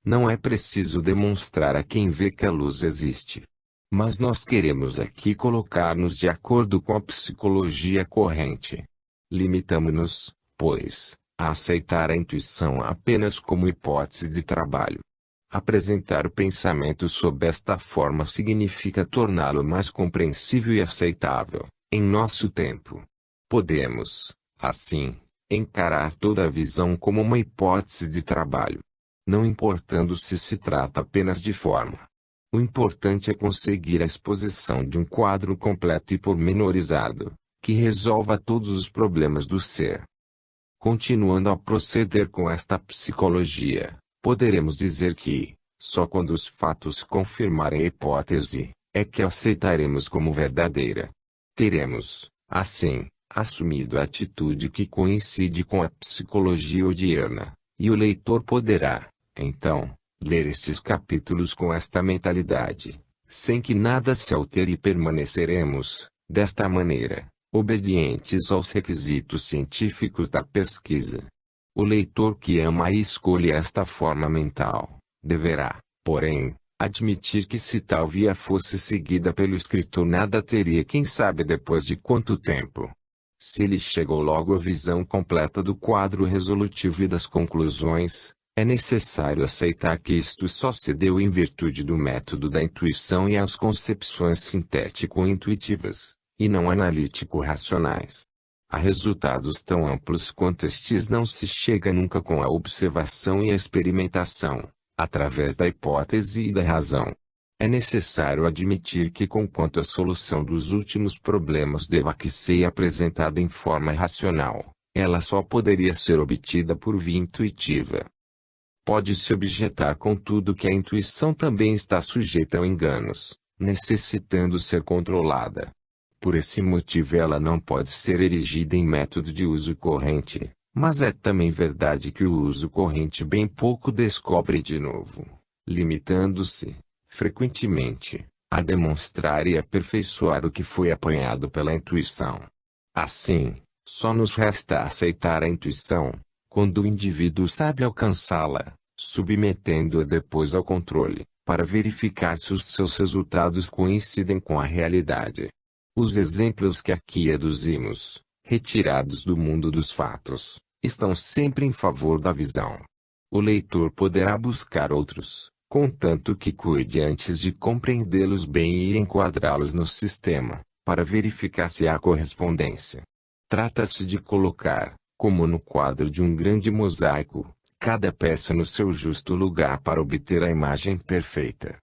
Não é preciso demonstrar a quem vê que a luz existe. Mas nós queremos aqui colocar-nos de acordo com a psicologia corrente. Limitamo-nos, pois, a aceitar a intuição apenas como hipótese de trabalho. Apresentar o pensamento sob esta forma significa torná-lo mais compreensível e aceitável, em nosso tempo. Podemos, assim, encarar toda a visão como uma hipótese de trabalho, não importando se trata apenas de forma. O importante é conseguir a exposição de um quadro completo e pormenorizado, que resolva todos os problemas do ser. Continuando a proceder com esta psicologia, poderemos dizer que, só quando os fatos confirmarem a hipótese, é que a aceitaremos como verdadeira. Teremos, assim, assumido a atitude que coincide com a psicologia odiana, e o leitor poderá, então, ler estes capítulos com esta mentalidade, sem que nada se altere e permaneceremos, desta maneira, obedientes aos requisitos científicos da pesquisa. O leitor que ama e escolhe esta forma mental, deverá, porém, admitir que se tal via fosse seguida pelo escritor nada teria quem sabe depois de quanto tempo. Se lhe chegou logo a visão completa do quadro resolutivo e das conclusões, É necessário aceitar que isto só se deu em virtude do método da intuição e as concepções sintético-intuitivas, e não analítico-racionais. A resultados tão amplos quanto estes não se chega nunca com a observação e a experimentação, através da hipótese e da razão. É necessário admitir que conquanto a solução dos últimos problemas deva que ser apresentada em forma racional, ela só poderia ser obtida por via intuitiva. Pode-se objetar contudo que a intuição também está sujeita a enganos, necessitando ser controlada. Por esse motivo ela não pode ser erigida em método de uso corrente, mas é também verdade que o uso corrente bem pouco descobre de novo, limitando-se, frequentemente, a demonstrar e aperfeiçoar o que foi apanhado pela intuição. Assim, só nos resta aceitar a intuição, quando o indivíduo sabe alcançá-la, submetendo-a depois ao controle, para verificar se os seus resultados coincidem com a realidade. Os exemplos que aqui aduzimos, retirados do mundo dos fatos, estão sempre em favor da visão. O leitor poderá buscar outros, contanto que cuide antes de compreendê-los bem e enquadrá-los no sistema, para verificar se há correspondência. Trata-se de colocar, como no quadro de um grande mosaico, cada peça no seu justo lugar para obter a imagem perfeita.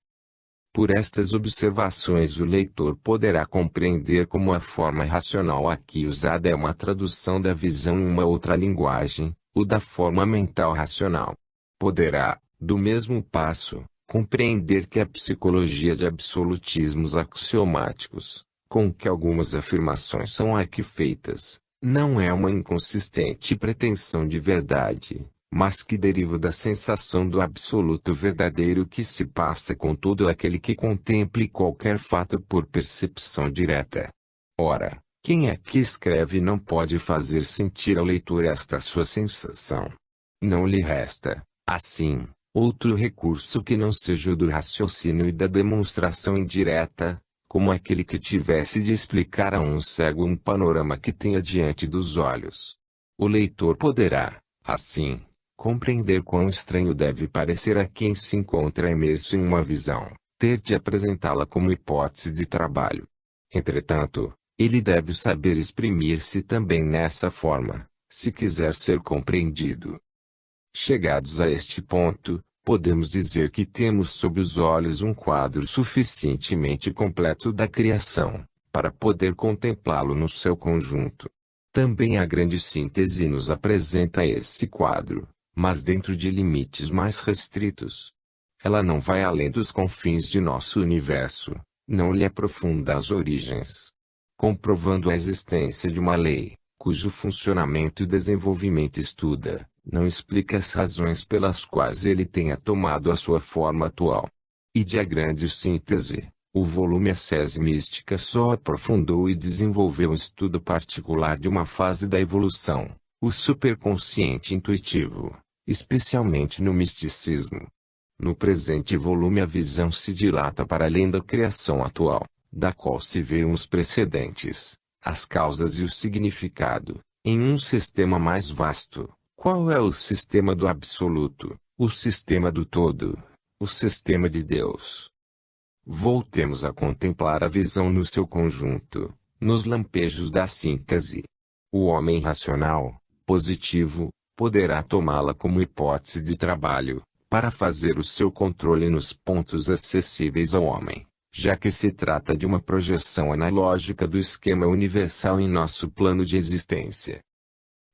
Por estas observações o leitor poderá compreender como a forma racional aqui usada é uma tradução da visão em uma outra linguagem, o da forma mental racional. Poderá, do mesmo passo, compreender que a psicologia de absolutismos axiomáticos, com que algumas afirmações são aqui feitas, não é uma inconsistente pretensão de verdade, mas que deriva da sensação do absoluto verdadeiro que se passa com todo aquele que contemple qualquer fato por percepção direta. Ora, quem aqui escreve não pode fazer sentir ao leitor esta sua sensação. Não lhe resta, assim, outro recurso que não seja o do raciocínio e da demonstração indireta, como aquele que tivesse de explicar a um cego um panorama que tenha diante dos olhos. O leitor poderá, assim, compreender quão estranho deve parecer a quem se encontra imerso em uma visão, ter de apresentá-la como hipótese de trabalho. Entretanto, ele deve saber exprimir-se também nessa forma, se quiser ser compreendido. Chegados a este ponto, podemos dizer que temos sob os olhos um quadro suficientemente completo da criação, para poder contemplá-lo no seu conjunto. Também a grande síntese nos apresenta esse quadro, mas dentro de limites mais restritos. Ela não vai além dos confins de nosso universo, não lhe aprofunda as origens. Comprovando a existência de uma lei, cujo funcionamento e desenvolvimento estuda, não explica as razões pelas quais ele tenha tomado a sua forma atual. E de a grande síntese, o volume Ascese Mística só aprofundou e desenvolveu um estudo particular de uma fase da evolução, o superconsciente intuitivo, especialmente no misticismo. No presente volume a visão se dilata para além da criação atual, da qual se vê os precedentes, as causas e o significado, em um sistema mais vasto. Qual é o sistema do absoluto, o sistema do todo, o sistema de Deus? Voltemos a contemplar a visão no seu conjunto, nos lampejos da síntese. O homem racional, positivo, poderá tomá-la como hipótese de trabalho, para fazer o seu controle nos pontos acessíveis ao homem, já que se trata de uma projeção analógica do esquema universal em nosso plano de existência.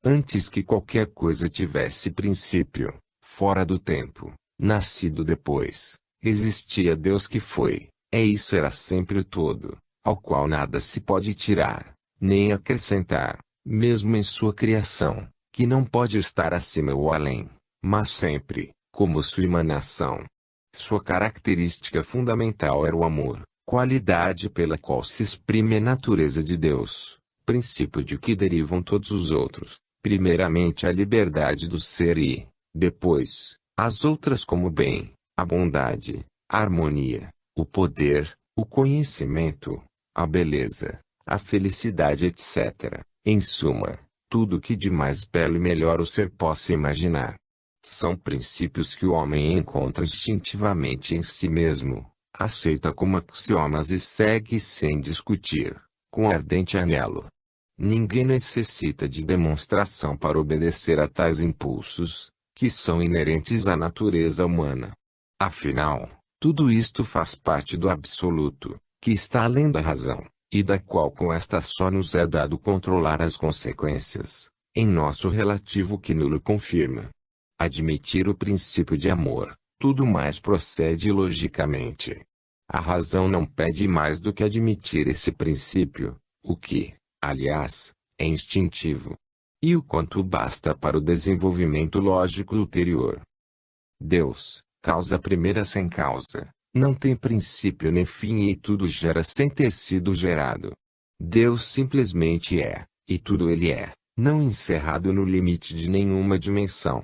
Antes que qualquer coisa tivesse princípio, fora do tempo, nascido depois, existia Deus que foi, isso era sempre o todo, ao qual nada se pode tirar, nem acrescentar, mesmo em sua criação, que não pode estar acima ou além, mas sempre, como sua emanação. Sua característica fundamental era o amor, qualidade pela qual se exprime a natureza de Deus, princípio de que derivam todos os outros. Primeiramente a liberdade do ser e, depois, as outras como o bem, a bondade, a harmonia, o poder, o conhecimento, a beleza, a felicidade etc. Em suma, tudo o que de mais belo e melhor o ser possa imaginar. São princípios que o homem encontra instintivamente em si mesmo, aceita como axiomas e segue sem discutir, com ardente anelo. Ninguém necessita de demonstração para obedecer a tais impulsos, que são inerentes à natureza humana. Afinal, tudo isto faz parte do absoluto, que está além da razão, e da qual com esta só nos é dado controlar as consequências, em nosso relativo que nulo confirma. Admitir o princípio de amor, tudo mais procede logicamente. A razão não pede mais do que admitir esse princípio, o que, aliás, é instintivo. E o quanto basta para o desenvolvimento lógico ulterior. Deus, causa primeira sem causa, não tem princípio nem fim e tudo gera sem ter sido gerado. Deus simplesmente é, e tudo ele é, não encerrado no limite de nenhuma dimensão.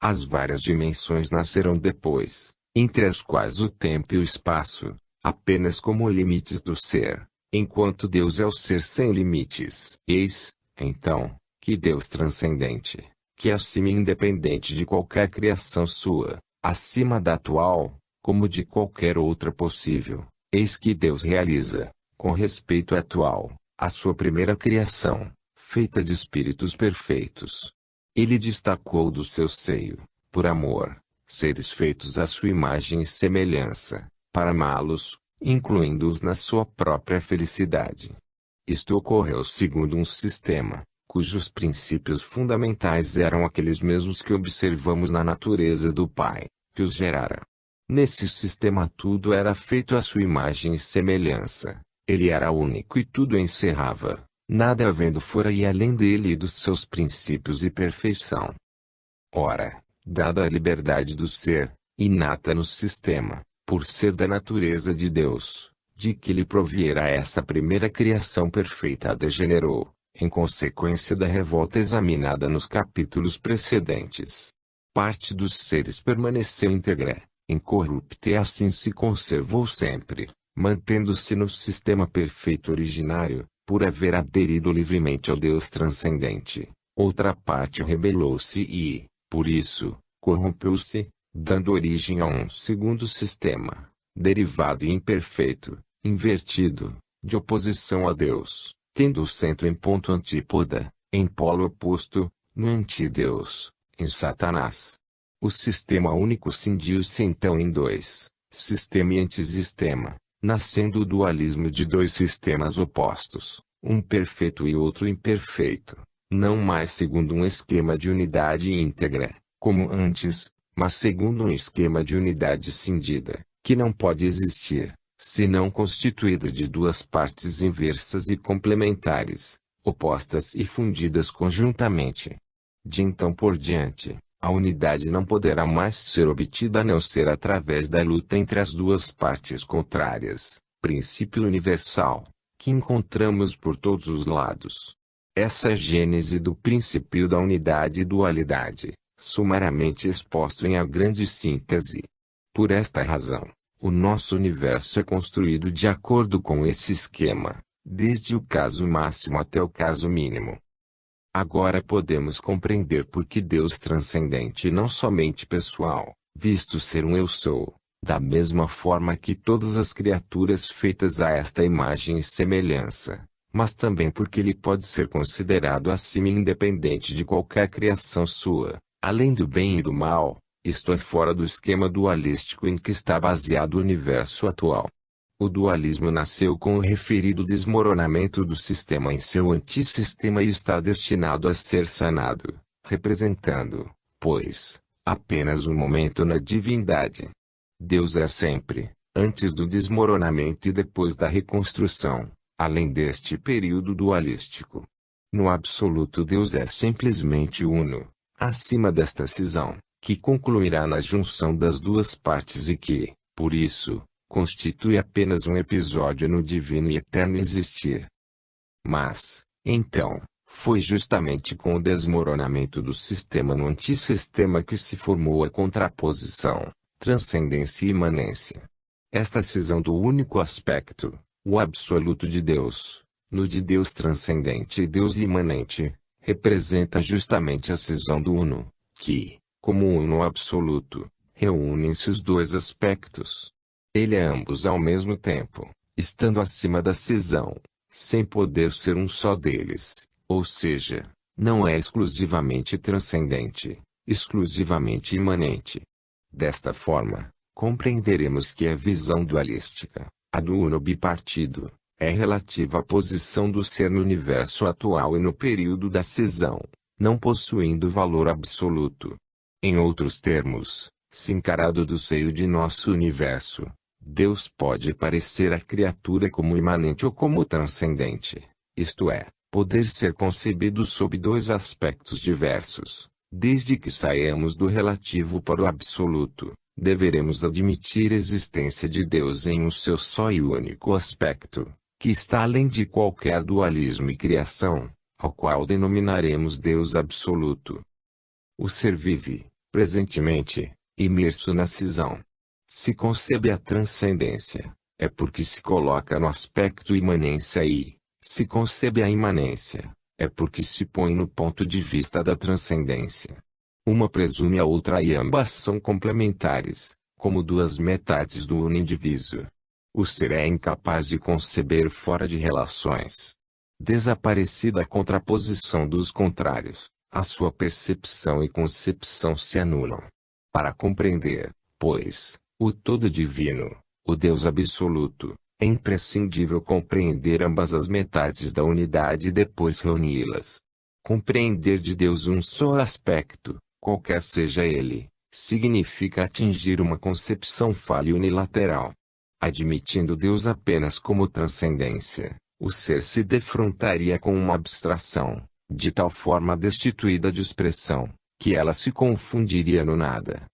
As várias dimensões nascerão depois, entre as quais o tempo e o espaço, apenas como limites do ser, enquanto Deus é o ser sem limites. Eis, então, que Deus transcendente, que é acima e independente de qualquer criação sua, acima da atual, como de qualquer outra possível, eis que Deus realiza, com respeito à atual, a sua primeira criação, feita de espíritos perfeitos. Ele destacou do seu seio, por amor, seres feitos à sua imagem e semelhança, para amá-los, incluindo-os na sua própria felicidade. Isto ocorreu segundo um sistema, cujos princípios fundamentais eram aqueles mesmos que observamos na natureza do Pai, que os gerara. Nesse sistema tudo era feito à sua imagem e semelhança, ele era único e tudo encerrava, nada havendo fora e além dele e dos seus princípios e perfeição. Ora, dada a liberdade do ser, inata no sistema, por ser da natureza de Deus, de que lhe proviera essa primeira criação perfeita degenerou, em consequência da revolta examinada nos capítulos precedentes. Parte dos seres permaneceu íntegra, incorrupta e assim se conservou sempre, mantendo-se no sistema perfeito originário, por haver aderido livremente ao Deus transcendente. Outra parte rebelou-se e, por isso, corrompeu-se, dando origem a um segundo sistema, derivado e imperfeito, invertido, de oposição a Deus, tendo o centro em ponto antípoda, em polo oposto, no antideus, em Satanás. O sistema único cindiu-se então em dois, sistema e antissistema, nascendo o dualismo de dois sistemas opostos, um perfeito e outro imperfeito, não mais segundo um esquema de unidade íntegra, como antes, mas segundo um esquema de unidade cindida, que não pode existir, senão constituída de duas partes inversas e complementares, opostas e fundidas conjuntamente. De então por diante, a unidade não poderá mais ser obtida a não ser através da luta entre as duas partes contrárias, princípio universal, que encontramos por todos os lados. Essa é a gênese do princípio da unidade e dualidade, sumariamente exposto em A Grande Síntese. Por esta razão, o nosso universo é construído de acordo com esse esquema, desde o caso máximo até o caso mínimo. Agora podemos compreender por que Deus transcendente e não somente pessoal, visto ser um eu sou, da mesma forma que todas as criaturas feitas a esta imagem e semelhança, mas também porque ele pode ser considerado acima e independente de qualquer criação sua, além do bem e do mal, isto é fora do esquema dualístico em que está baseado o universo atual. O dualismo nasceu com o referido desmoronamento do sistema em seu antissistema e está destinado a ser sanado, representando, pois, apenas um momento na divindade. Deus é sempre, antes do desmoronamento e depois da reconstrução, além deste período dualístico. No absoluto Deus é simplesmente uno, acima desta cisão, que concluirá na junção das duas partes e que, por isso, constitui apenas um episódio no divino e eterno existir. Mas, então, foi justamente com o desmoronamento do sistema no antissistema que se formou a contraposição, transcendência e imanência. Esta cisão do único aspecto, o absoluto de Deus, no de Deus transcendente e Deus imanente, representa justamente a cisão do uno, que, Como uno absoluto, reúnem-se os dois aspectos. Ele é ambos ao mesmo tempo, estando acima da cisão, sem poder ser um só deles, ou seja, não é exclusivamente transcendente, exclusivamente imanente. Desta forma, compreenderemos que a visão dualística, a do uno bipartido, é relativa à posição do ser no universo atual e no período da cisão, não possuindo valor absoluto. Em outros termos, se encarado do seio de nosso universo, Deus pode parecer à criatura como imanente ou como transcendente, isto é, poder ser concebido sob dois aspectos diversos. Desde que saiamos do relativo para o absoluto, deveremos admitir a existência de Deus em um seu só e único aspecto, que está além de qualquer dualismo e criação, ao qual denominaremos Deus absoluto. O ser vive, presentemente, imerso na cisão. Se concebe a transcendência, é porque se coloca no aspecto imanência e, se concebe a imanência, é porque se põe no ponto de vista da transcendência. Uma presume a outra e ambas são complementares, como duas metades do uno indiviso. O ser é incapaz de conceber fora de relações. Desaparecida a contraposição dos contrários, a sua percepção e concepção se anulam. Para compreender, pois, o todo divino, o Deus absoluto, é imprescindível compreender ambas as metades da unidade e depois reuni-las. Compreender de Deus um só aspecto, qualquer seja ele, significa atingir uma concepção falha e unilateral. Admitindo Deus apenas como transcendência, o ser se defrontaria com uma abstração, de tal forma destituída de expressão, que ela se confundiria no nada.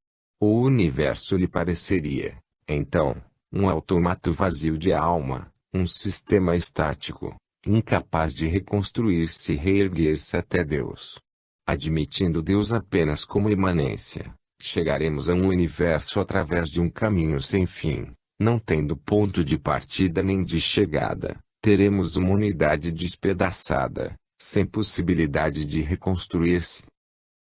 O universo lhe pareceria, então, um automata vazio de alma, um sistema estático, incapaz de reconstruir-se e reerguer-se até Deus. Admitindo Deus apenas como imanência, chegaremos a um universo através de um caminho sem fim, não tendo ponto de partida nem de chegada. Teremos uma unidade despedaçada, sem possibilidade de reconstruir-se.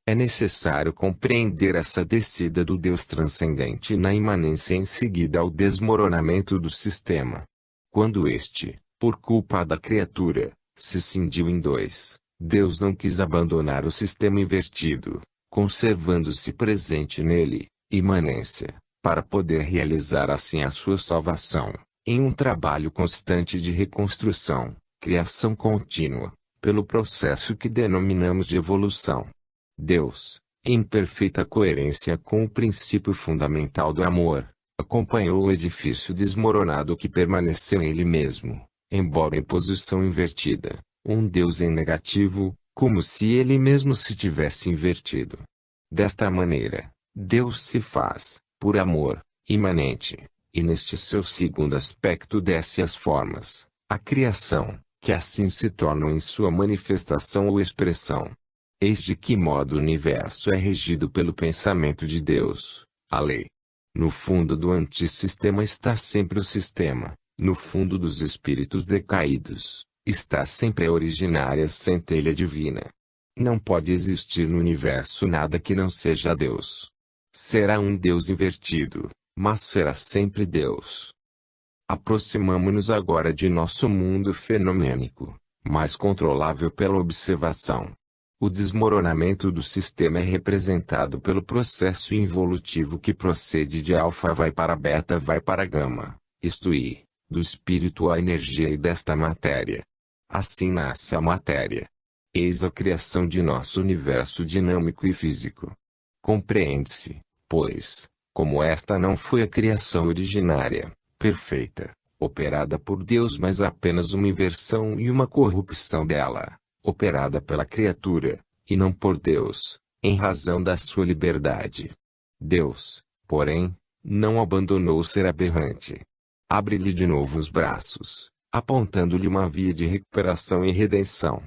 É necessário compreender essa descida do Deus transcendente na imanência em seguida ao desmoronamento do sistema. Quando este, por culpa da criatura, se cindiu em dois, Deus não quis abandonar o sistema invertido, conservando-se presente nele, imanência, para poder realizar assim a sua salvação, em um trabalho constante de reconstrução, criação contínua, pelo processo que denominamos de evolução. Deus, em perfeita coerência com o princípio fundamental do amor, acompanhou o edifício desmoronado que permaneceu em ele mesmo, embora em posição invertida, um Deus em negativo, como se ele mesmo se tivesse invertido. Desta maneira, Deus se faz, por amor, imanente, e neste seu segundo aspecto desce as formas, a criação, que assim se tornam em sua manifestação ou expressão. Eis de que modo o universo é regido pelo pensamento de Deus, a lei. No fundo do antissistema está sempre o sistema, no fundo dos espíritos decaídos, está sempre a originária centelha divina. Não pode existir no universo nada que não seja Deus. Será um Deus invertido, mas será sempre Deus. Aproximamo-nos agora de nosso mundo fenomênico, mais controlável pela observação. O desmoronamento do sistema é representado pelo processo involutivo que procede de alfa vai para beta vai para gama, isto é, do espírito à energia e desta matéria. Assim nasce a matéria. Eis a criação de nosso universo dinâmico e físico. Compreende-se, pois, como esta não foi a criação originária, perfeita, operada por Deus mas apenas uma inversão e uma corrupção dela, operada pela criatura, e não por Deus, em razão da sua liberdade. Deus, porém, não abandonou o ser aberrante. Abre-lhe de novo os braços, apontando-lhe uma via de recuperação e redenção.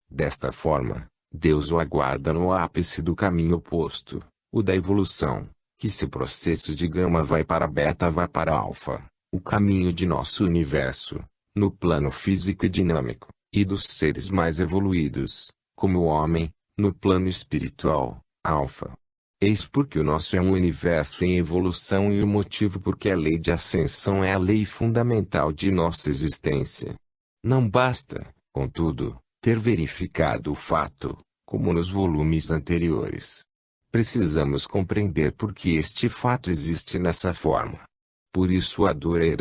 Desta forma, Deus o aguarda no ápice do caminho oposto, o da evolução, que se o processo de gama vai para beta vai para alfa, o caminho de nosso universo, no plano físico e dinâmico, e dos seres mais evoluídos, como o homem, no plano espiritual, alfa. Eis porque o nosso é um universo em evolução e o motivo porque a lei de ascensão é a lei fundamental de nossa existência. Não basta, contudo, ter verificado o fato, como nos volumes anteriores. Precisamos compreender por que este fato existe nessa forma. Por isso a dor é